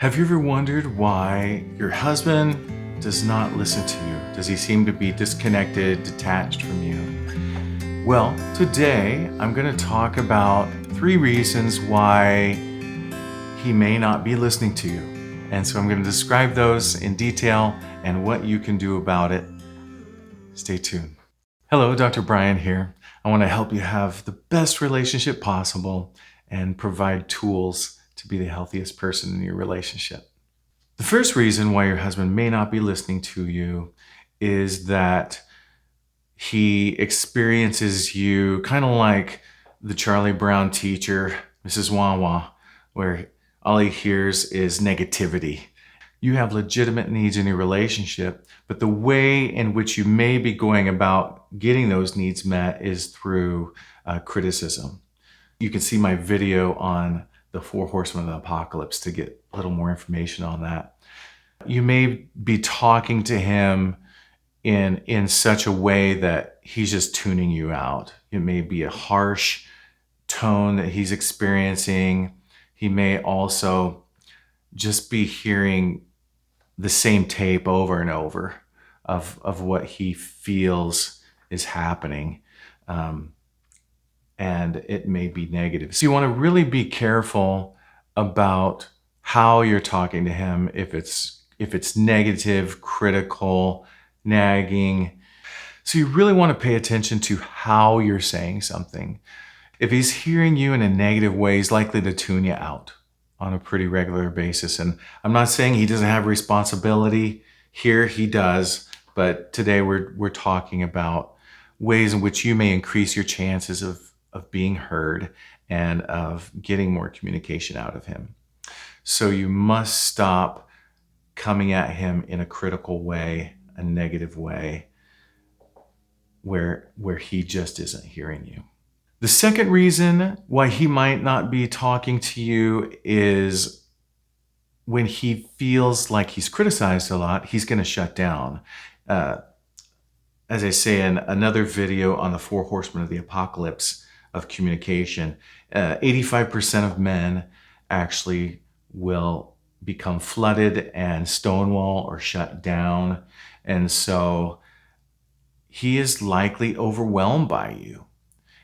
Have you ever wondered why your husband does not listen to you? Does he seem to be disconnected, detached from you? Well, today I'm going to talk about 3 reasons why he may not be listening to you. And so I'm going to describe those in detail and what you can do about it. Stay tuned. Hello, Dr. Brian here. I want to help you have the best relationship possible and provide tools to be the healthiest person in your relationship. The first reason why your husband may not be listening to you is that he experiences you kind of like the Charlie Brown teacher, Mrs. Wawa, where all he hears is negativity. You have legitimate needs in your relationship, but the way in which you may be going about getting those needs met is through criticism. You can see my video on the 4 Horsemen of the Apocalypse to get a little more information on that. You may be talking to him in such a way that he's just tuning you out. It may be a harsh tone that he's experiencing. He may also just be hearing the same tape over and over of what he feels is happening. And it may be negative. So you want to really be careful about how you're talking to him. If it's negative, critical, nagging. So you really want to pay attention to how you're saying something. If he's hearing you in a negative way, he's likely to tune you out on a pretty regular basis. And I'm not saying he doesn't have responsibility here, he does. But today we're talking about ways in which you may increase your chances of being heard and of getting more communication out of him. So you must stop coming at him in a critical way, a negative way, where he just isn't hearing you. The second reason why he might not be talking to you is when he feels like he's criticized a lot, he's going to shut down. As I say in another video on the 4 Horsemen of the Apocalypse of communication, 85% of men actually will become flooded and stonewall or shut down. And so he is likely overwhelmed by you.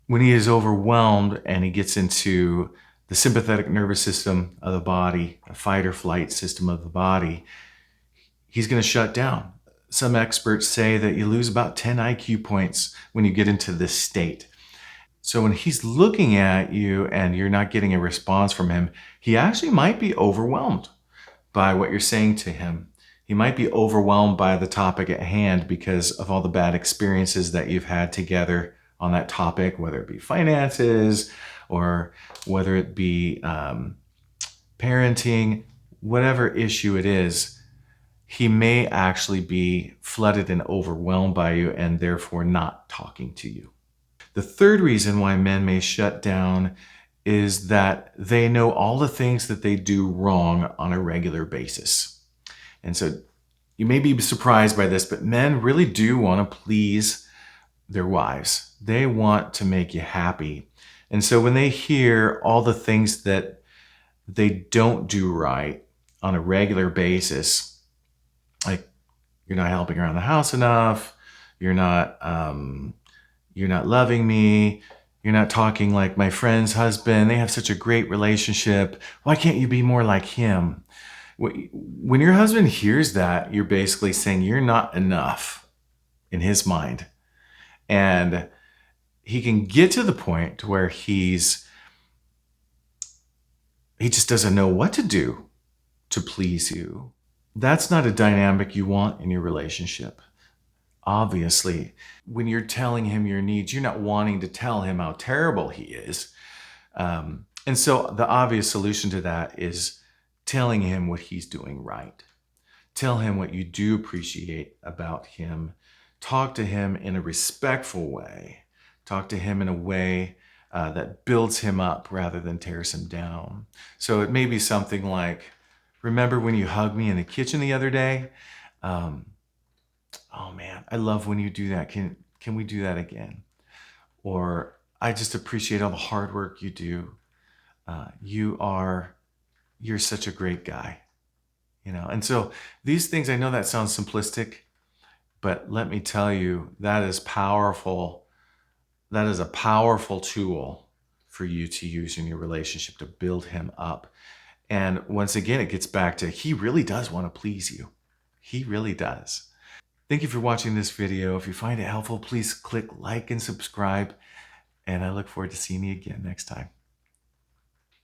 When he is overwhelmed and he gets into the sympathetic nervous system of the body, the fight or flight system of the body, he's going to shut down. Some experts say that you lose about 10 IQ points when you get into this state. So when he's looking at you and you're not getting a response from him, he actually might be overwhelmed by what you're saying to him. He might be overwhelmed by the topic at hand because of all the bad experiences that you've had together on that topic, whether it be finances or whether it be parenting, whatever issue it is. He may actually be flooded and overwhelmed by you and therefore not talking to you. The third reason why men may shut down is that they know all the things that they do wrong on a regular basis. And so you may be surprised by this, but men really do want to please their wives. They want to make you happy. And so when they hear all the things that they don't do right on a regular basis, like you're not helping around the house enough, you're not loving me, you're not talking like my friend's husband, they have such a great relationship, why can't you be more like him? When your husband hears that, you're basically saying you're not enough in his mind. And he can get to the point where he just doesn't know what to do to please you. That's not a dynamic you want in your relationship. Obviously, when you're telling him your needs, you're not wanting to tell him how terrible he is. And so the obvious solution to that is telling him what he's doing right. Tell him what you do appreciate about him. Talk to him in a respectful way. Talk to him in a way that builds him up rather than tears him down. So it may be something like, remember when you hugged me in the kitchen the other day? Oh man, I love when you do that. Can we do that again? Or I just appreciate all the hard work you do. You're such a great guy. And so these things, I know that sounds simplistic, but let me tell you, that is powerful. That is a powerful tool for you to use in your relationship to build him up. And once again, it gets back to he really does want to please you. He really does. Thank you for watching this video. If you find it helpful, please click like and subscribe. And I look forward to seeing you again next time.